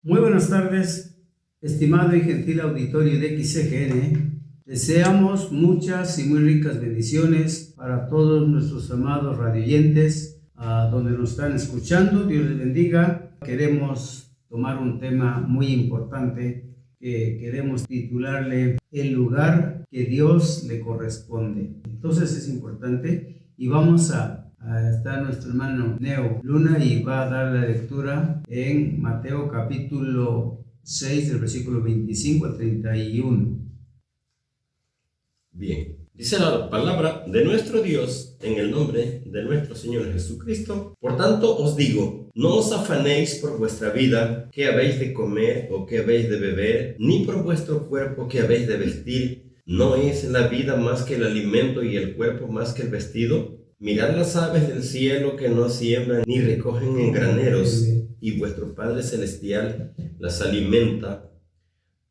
Muy buenas tardes, estimado y gentil auditorio de XCGN. Deseamos muchas y muy ricas bendiciones para todos nuestros amados radioyentes, donde nos están escuchando. Dios les bendiga. Queremos tomar un tema muy importante que queremos titularle El lugar que Dios le corresponde. Entonces es importante y vamos está nuestro hermano Neo Luna y va a dar la lectura en Mateo capítulo 6 del versículo 25 al 31. Bien, dice la palabra de nuestro Dios en el nombre de nuestro Señor Jesucristo. Por tanto os digo, no os afanéis por vuestra vida, qué habéis de comer o qué habéis de beber, ni por vuestro cuerpo, qué habéis de vestir. ¿No es la vida más que el alimento y el cuerpo más que el vestido? Mirad las aves del cielo que no siembran ni recogen en graneros, y vuestro Padre Celestial las alimenta.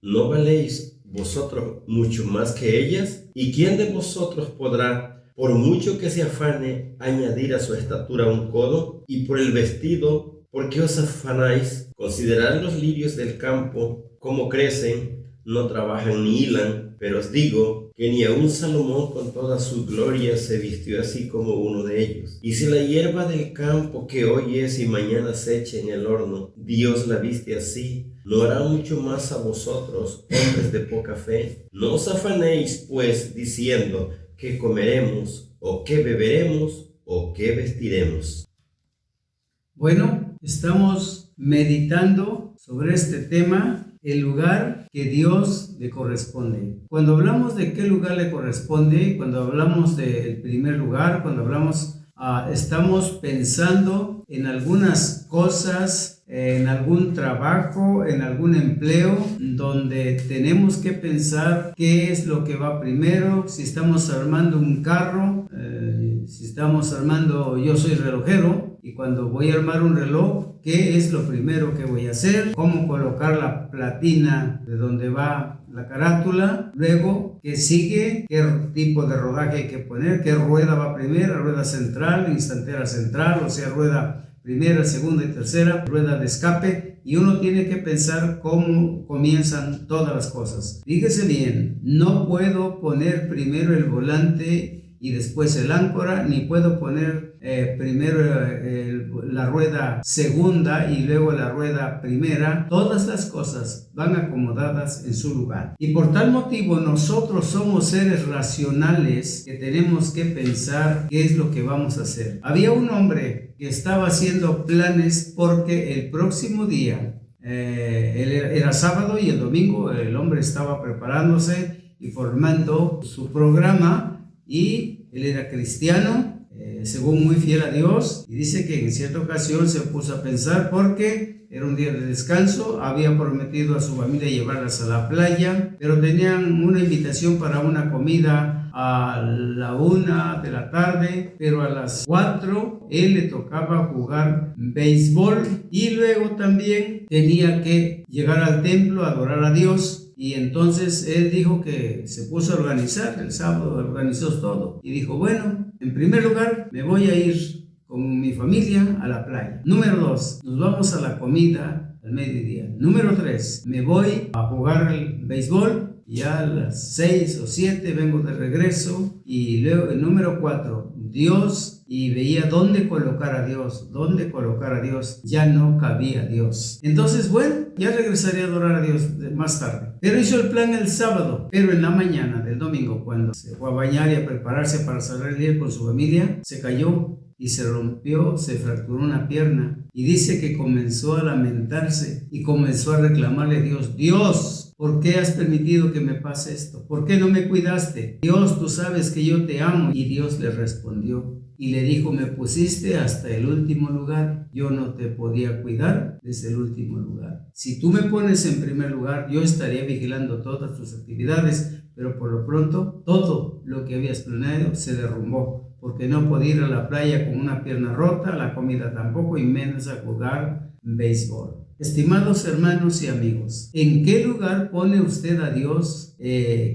¿No valéis vosotros mucho más que ellas? ¿Y quién de vosotros podrá, por mucho que se afane, añadir a su estatura un codo? Y por el vestido, ¿por qué os afanáis? Considerad los lirios del campo, cómo crecen, no trabajan ni hilan, pero os digo que ni aun Salomón con toda su gloria se vistió así como uno de ellos. Y si la hierba del campo que hoy es y mañana se echa en el horno, Dios la viste así, ¿no hará mucho más a vosotros, hombres de poca fe? No os afanéis, pues, diciendo, ¿qué comeremos, o qué beberemos, o qué vestiremos? Bueno, estamos meditando sobre este tema, el lugar que Dios le corresponde. Cuando hablamos de qué lugar le corresponde, cuando hablamos del primer lugar, cuando hablamos, estamos pensando en algunas cosas, en algún trabajo, en algún empleo, donde tenemos que pensar qué es lo que va primero. Si estamos armando un carro, si estamos armando, yo soy relojero, y cuando voy a armar un reloj, ¿qué es lo primero que voy a hacer? ¿Cómo colocar la platina de donde va la carátula? Luego, ¿qué sigue? ¿Qué tipo de rodaje hay que poner? ¿Qué rueda va primero? ¿Rueda central, instantera central? O sea, rueda primera, segunda y tercera, rueda de escape. Y uno tiene que pensar cómo comienzan todas las cosas. Fíjese bien, no puedo poner primero el volante y después el áncora, ni puedo poner primero la rueda segunda y luego la rueda primera. Todas las cosas van acomodadas en su lugar. Y por tal motivo nosotros somos seres racionales que tenemos que pensar qué es lo que vamos a hacer. Había un hombre que estaba haciendo planes porque el próximo día, era sábado y el domingo, el hombre estaba preparándose y formando su programa. Y él era cristiano, según muy fiel a Dios, y dice que en cierta ocasión se puso a pensar porque era un día de descanso, había prometido a su familia llevarlas a la playa, pero tenían una invitación para una comida a la 1 de la tarde, pero a las 4 él le tocaba jugar béisbol y luego también tenía que llegar al templo a adorar a Dios. Y entonces él dijo que se puso a organizar, el sábado organizó todo y dijo, bueno, en primer lugar me voy a ir con mi familia a la playa. Número 2, nos vamos a la comida al mediodía. Número 3, me voy a jugar el béisbol y a las 6 o 7 vengo de regreso. Y luego el número 4, Dios, y veía dónde colocar a Dios, ya no cabía Dios. Entonces, bueno, ya regresaré a adorar a Dios más tarde. Pero hizo el plan el sábado, pero en la mañana del domingo, cuando se fue a bañar y a prepararse para cerrar el día con su familia, se cayó y se rompió, se fracturó una pierna. Y dice que comenzó a lamentarse y comenzó a reclamarle a Dios, Dios, ¿por qué has permitido que me pase esto? ¿Por qué no me cuidaste? Dios, tú sabes que yo te amo. Y Dios le respondió y le dijo, me pusiste hasta el último lugar, yo no te podía cuidar desde el último lugar. Si tú me pones en primer lugar, yo estaría vigilando todas tus actividades, pero por lo pronto todo lo que habías planeado se derrumbó, porque no podía ir a la playa con una pierna rota, la comida tampoco, y menos a jugar béisbol. Estimados hermanos y amigos, ¿en qué lugar pone usted a Dios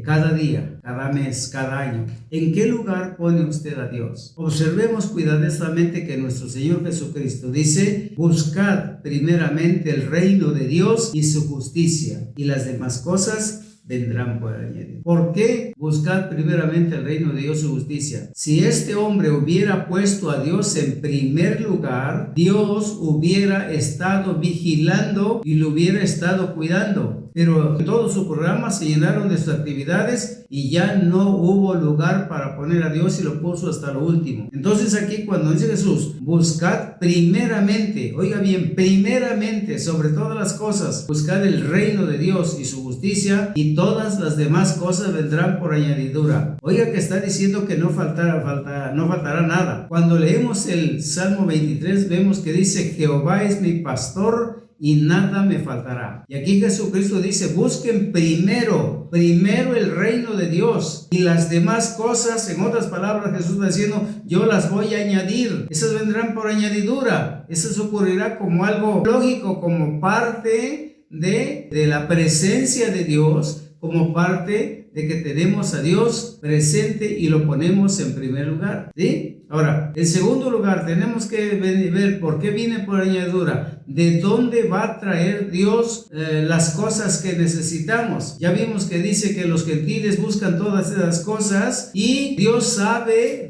cada día, cada mes, cada año? ¿En qué lugar pone usted a Dios? Observemos cuidadosamente que nuestro Señor Jesucristo dice: buscad primeramente el reino de Dios y su justicia, y las demás cosas vendrán por añadir. ¿Por qué buscar primeramente el reino de Dios y su justicia? Si este hombre hubiera puesto a Dios en primer lugar, Dios hubiera estado vigilando y lo hubiera estado cuidando. Pero todo su programa se llenaron de sus actividades y ya no hubo lugar para poner a Dios y lo puso hasta lo último. Entonces aquí cuando dice Jesús, buscad primeramente, oiga bien, primeramente sobre todas las cosas, buscad el reino de Dios y su justicia, y todas las demás cosas vendrán por añadidura. Oiga que está diciendo que no faltará nada. Cuando leemos el Salmo 23 vemos que dice: Jehová es mi pastor y nada me faltará. Y aquí Jesucristo dice: busquen primero el reino de Dios y las demás cosas. En otras palabras, Jesús está diciendo: yo las voy a añadir. Esas vendrán por añadidura. Eso ocurrirá como algo lógico, como parte de la presencia de Dios, como parte de que tenemos a Dios presente y lo ponemos en primer lugar, ¿sí? Ahora, en segundo lugar, tenemos que ver por qué viene por añadidura. ¿De dónde va a traer Dios las cosas que necesitamos? Ya vimos que dice que los gentiles buscan todas esas cosas y Dios sabe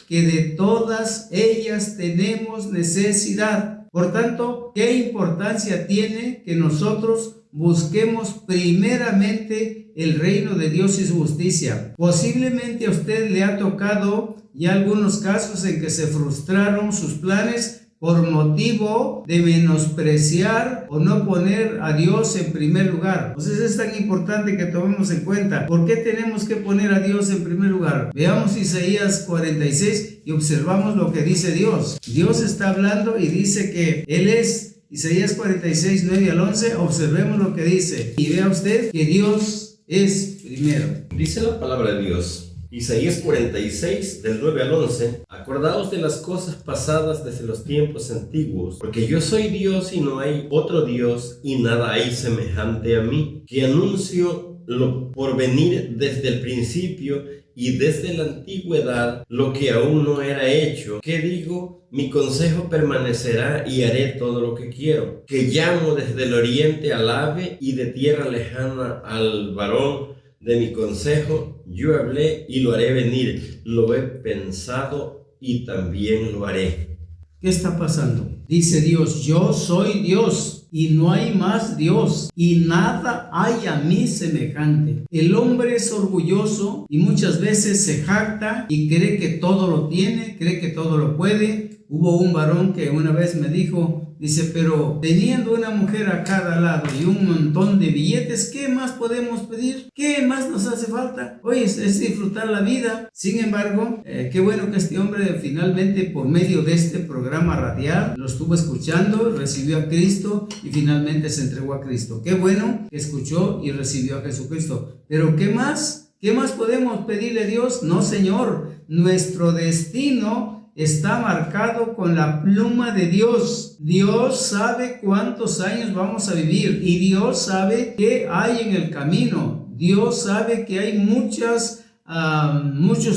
que de todas ellas tenemos necesidad. Por tanto, ¿qué importancia tiene que nosotros busquemos primeramente el reino de Dios y su justicia? Posiblemente a usted le ha tocado ya algunos casos en que se frustraron sus planes por motivo de menospreciar o no poner a Dios en primer lugar. Entonces es tan importante que tomemos en cuenta por qué tenemos que poner a Dios en primer lugar. Veamos Isaías 46 y observamos lo que dice Dios. Dios está hablando y dice que Él es. Isaías 46, 9 al 11, observemos lo que dice y vea usted que Dios es primero. Dice la palabra de Dios, Isaías 46, del 9 al 11: acordaos de las cosas pasadas desde los tiempos antiguos, porque yo soy Dios y no hay otro Dios, y nada hay semejante a mí, que anuncio lo por venir desde el principio y desde la antigüedad lo que aún no era hecho, que digo, mi consejo permanecerá y haré todo lo que quiero, que llamo desde el oriente al ave y de tierra lejana al varón de mi consejo. Yo hablé y lo haré venir, lo he pensado y también lo haré. ¿Qué está pasando? Dice Dios: yo soy Dios y no hay más Dios, y nada hay a mí semejante. El hombre es orgulloso y muchas veces se jacta y cree que todo lo tiene, cree que todo lo puede. Hubo un varón que una vez me dijo, dice: pero teniendo una mujer a cada lado y un montón de billetes, ¿qué más podemos pedir? ¿Qué más nos hace falta? Oye, es disfrutar la vida. Sin embargo, qué bueno que este hombre finalmente, por medio de este programa radial, lo estuvo escuchando, recibió a Cristo y finalmente se entregó a Cristo. Qué bueno que escuchó y recibió a Jesucristo. Pero ¿qué más? ¿Qué más podemos pedirle a Dios? No, Señor, nuestro destino está marcado con la pluma de Dios. Dios sabe cuántos años vamos a vivir y Dios sabe qué hay en el camino. Dios sabe que hay muchos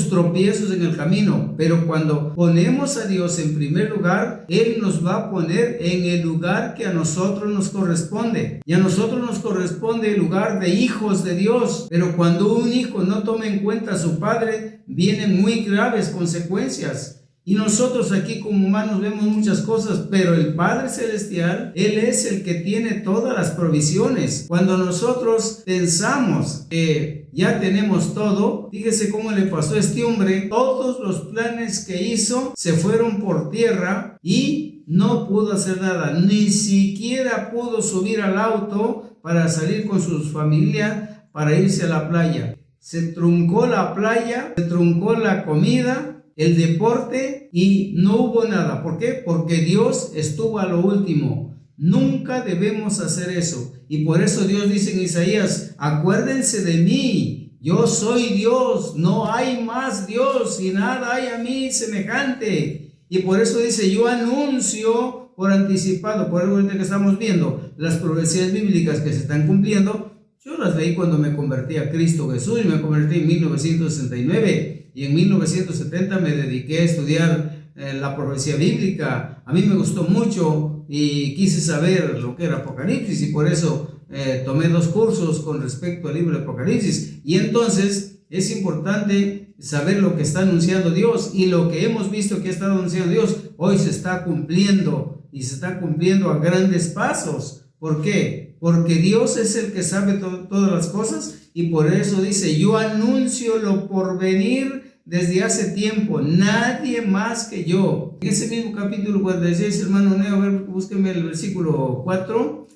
tropiezos en el camino, pero cuando ponemos a Dios en primer lugar, Él nos va a poner en el lugar que a nosotros nos corresponde. Y a nosotros nos corresponde el lugar de hijos de Dios. Pero cuando un hijo no toma en cuenta a su padre, vienen muy graves consecuencias. Y nosotros aquí como humanos vemos muchas cosas, pero el Padre Celestial, Él es el que tiene todas las provisiones. Cuando nosotros pensamos que ya tenemos todo, fíjese cómo le pasó a este hombre. Todos los planes que hizo se fueron por tierra y no pudo hacer nada. Ni siquiera pudo subir al auto para salir con su familia para irse a la playa. Se truncó la playa, se truncó la comida, el deporte y no hubo nada. ¿Por qué? Porque Dios estuvo a lo último. Nunca debemos hacer eso. Y por eso Dios dice en Isaías: acuérdense de mí, yo soy Dios, no hay más Dios y nada hay a mí semejante. Y por eso dice: yo anuncio por anticipado, por algo que estamos viendo, las profecías bíblicas que se están cumpliendo. Yo las leí cuando me convertí a Cristo Jesús y me convertí en 1969 y en 1970 me dediqué a estudiar la profecía bíblica. A mí me gustó mucho y quise saber lo que era Apocalipsis y por eso tomé 2 cursos con respecto al libro de Apocalipsis. Y entonces es importante saber lo que está anunciando Dios, y lo que hemos visto que está anunciando Dios hoy se está cumpliendo, y se está cumpliendo a grandes pasos. ¿Por qué? Porque Dios es el que sabe todas las cosas, y por eso dice: yo anuncio lo por venir desde hace tiempo, nadie más que yo. En ese mismo capítulo 46, hermano Neo, a ver, búsqueme el versículo 4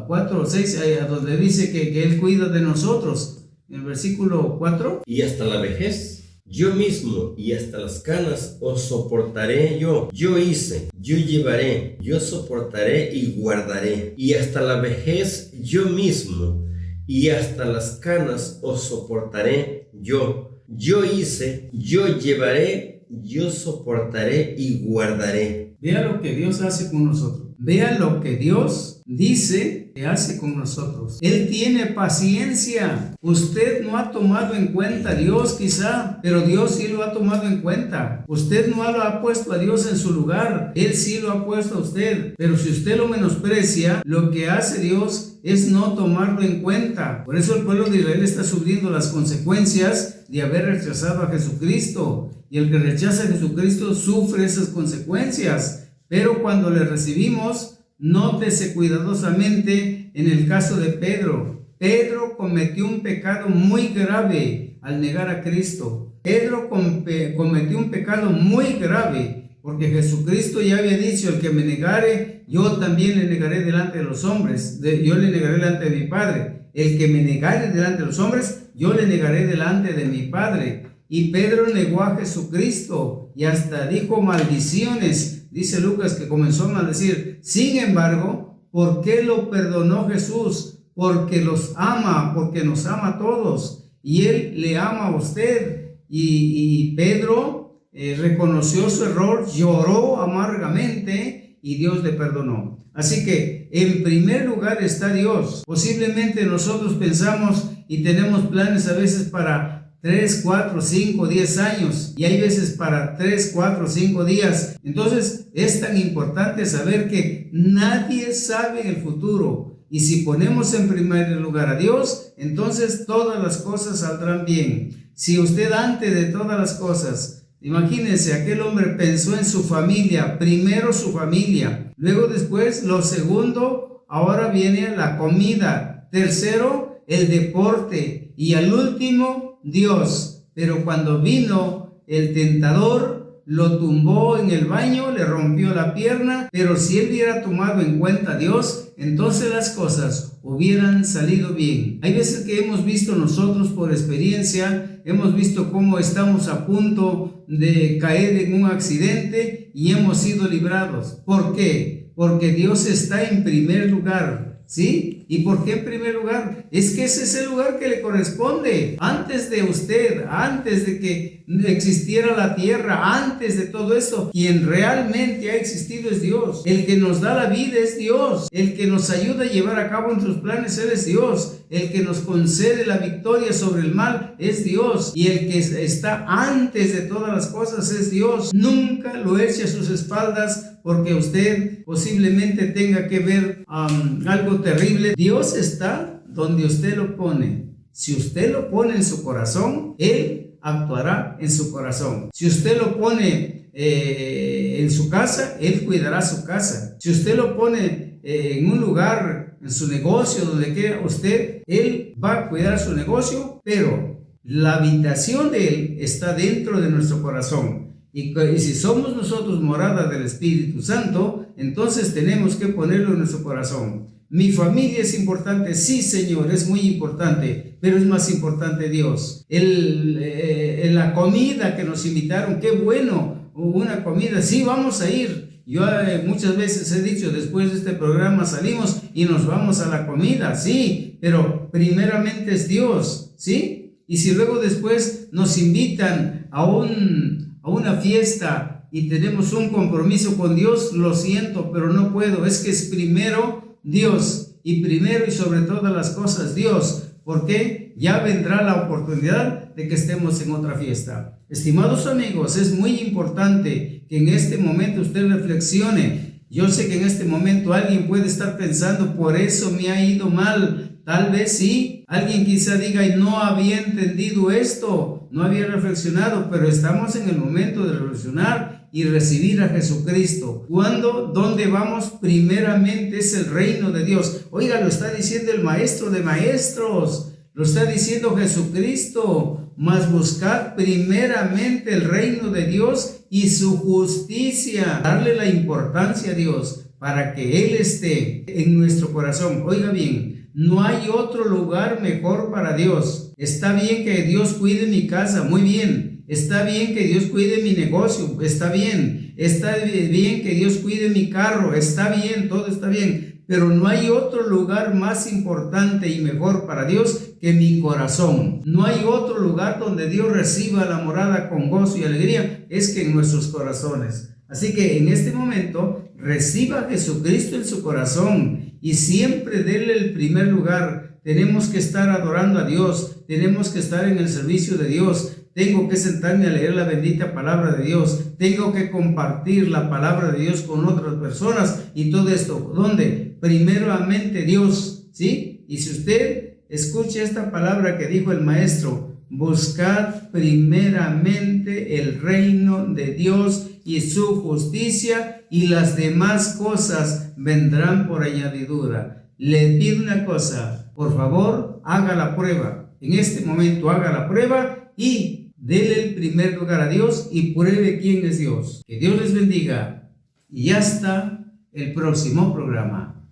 o 6, a donde dice que Él cuida de nosotros. En el versículo 4. Y hasta la vejez, yo mismo, y hasta las canas os soportaré yo. Yo hice, yo llevaré, yo soportaré y guardaré. Y hasta la vejez, yo mismo, y hasta las canas os soportaré yo. Yo hice, yo llevaré, yo soportaré y guardaré. Vea lo que Dios hace con nosotros. Vea lo que Dios dice que hace con nosotros. Él tiene paciencia. Usted no ha tomado en cuenta a Dios quizá, pero Dios sí lo ha tomado en cuenta. Usted no lo ha puesto a Dios en su lugar. Él sí lo ha puesto a usted. Pero si usted lo menosprecia, lo que hace Dios es no tomarlo en cuenta. Por eso el pueblo de Israel está sufriendo las consecuencias de haber rechazado a Jesucristo. Y el que rechaza a Jesucristo sufre esas consecuencias. Pero cuando le recibimos, nótese cuidadosamente en el caso de Pedro. Pedro cometió un pecado muy grave al negar a Cristo. Pedro cometió un pecado muy grave, porque Jesucristo ya había dicho: el que me negare, yo también le negaré delante de los hombres. Yo le negaré delante de mi Padre. El que me negare delante de los hombres, yo le negaré delante de mi Padre. Y Pedro negó a Jesucristo y hasta dijo maldiciones. Dice Lucas que comenzó a maldecir. Sin embargo, ¿por qué lo perdonó Jesús? Porque los ama, porque nos ama a todos. Y Él le ama a usted. Y Pedro reconoció su error, lloró amargamente y Dios le perdonó. Así que en primer lugar está Dios. Posiblemente nosotros pensamos y tenemos planes a veces para 3, 4, 5, 10 años, y hay veces para 3, 4, 5 días. Entonces es tan importante saber que nadie sabe el futuro, y si ponemos en primer lugar a Dios, entonces todas las cosas saldrán bien. Si usted antes de todas las cosas, imagínense, aquel hombre pensó en su familia, primero su familia, luego después lo segundo, ahora viene la comida, tercero el deporte, y al último Dios. Pero cuando vino el tentador, lo tumbó en el baño, le rompió la pierna. Pero si él hubiera tomado en cuenta a Dios, entonces las cosas hubieran salido bien. Hay veces que hemos visto nosotros por experiencia, hemos visto cómo estamos a punto de caer en un accidente y hemos sido librados. ¿Por qué? Porque Dios está en primer lugar, ¿sí? ¿Y por qué en primer lugar? Es que ese es el lugar que le corresponde. Antes de usted, antes de que existiera la tierra, antes de todo esto, quien realmente ha existido es Dios. El que nos da la vida es Dios. El que nos ayuda a llevar a cabo nuestros planes, Él es Dios. El que nos concede la victoria sobre el mal es Dios. Y el que está antes de todas las cosas es Dios. Nunca lo eche a sus espaldas, porque usted posiblemente tenga que ver algo terrible. Dios está donde usted lo pone. Si usted lo pone en su corazón, Él actuará en su corazón. Si usted lo pone en su casa, Él cuidará su casa. Si usted lo pone en un lugar, en su negocio, donde quiera usted, Él va a cuidar su negocio, pero la habitación de Él está dentro de nuestro corazón. Y si somos nosotros morada del Espíritu Santo, entonces tenemos que ponerlo en nuestro corazón. Mi familia es importante, sí, Señor, es muy importante, pero es más importante Dios. La comida que nos invitaron, qué bueno, una comida, sí, vamos a ir. Yo muchas veces he dicho, después de este programa salimos y nos vamos a la comida, sí, pero primeramente es Dios, ¿sí? Y si luego después nos invitan a una fiesta y tenemos un compromiso con Dios, lo siento, pero no puedo. Es que es primero Dios, y primero y sobre todas las cosas Dios, porque ya vendrá la oportunidad de que estemos en otra fiesta. Estimados amigos, es muy importante que en este momento usted reflexione. Yo sé que en este momento alguien puede estar pensando, por eso me ha ido mal. Tal vez sí, alguien quizá diga, y no había entendido esto, no había reflexionado, pero estamos en el momento de reflexionar y recibir a Jesucristo. ¿Cuándo? ¿Dónde vamos? Primeramente es el reino de Dios. Oiga, lo está diciendo el Maestro de Maestros, lo está diciendo Jesucristo. Mas buscad primeramente el reino de Dios y su justicia. Darle la importancia a Dios para que Él esté en nuestro corazón. Oiga bien, no hay otro lugar mejor para Dios. Está bien que Dios cuide mi casa, muy bien. Está bien que Dios cuide mi negocio, está bien. Está bien que Dios cuide mi carro, está bien, todo está bien. Pero no hay otro lugar más importante y mejor para Dios que mi corazón. No hay otro lugar donde Dios reciba la morada con gozo y alegría, es que en nuestros corazones. Así que en este momento reciba a Jesucristo en su corazón y siempre déle el primer lugar. Tenemos que estar adorando a Dios, tenemos que estar en el servicio de Dios. Tengo que sentarme a leer la bendita palabra de Dios. Tengo que compartir la palabra de Dios con otras personas y todo esto. ¿Dónde? Primeramente Dios, ¿sí? Y si usted escucha esta palabra que dijo el Maestro, buscad primeramente el reino de Dios y su justicia, y las demás cosas vendrán por añadidura. Le pido una cosa, por favor, haga la prueba. En este momento haga la prueba y dele el primer lugar a Dios y pruebe quién es Dios. Que Dios les bendiga y hasta el próximo programa.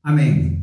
Amén.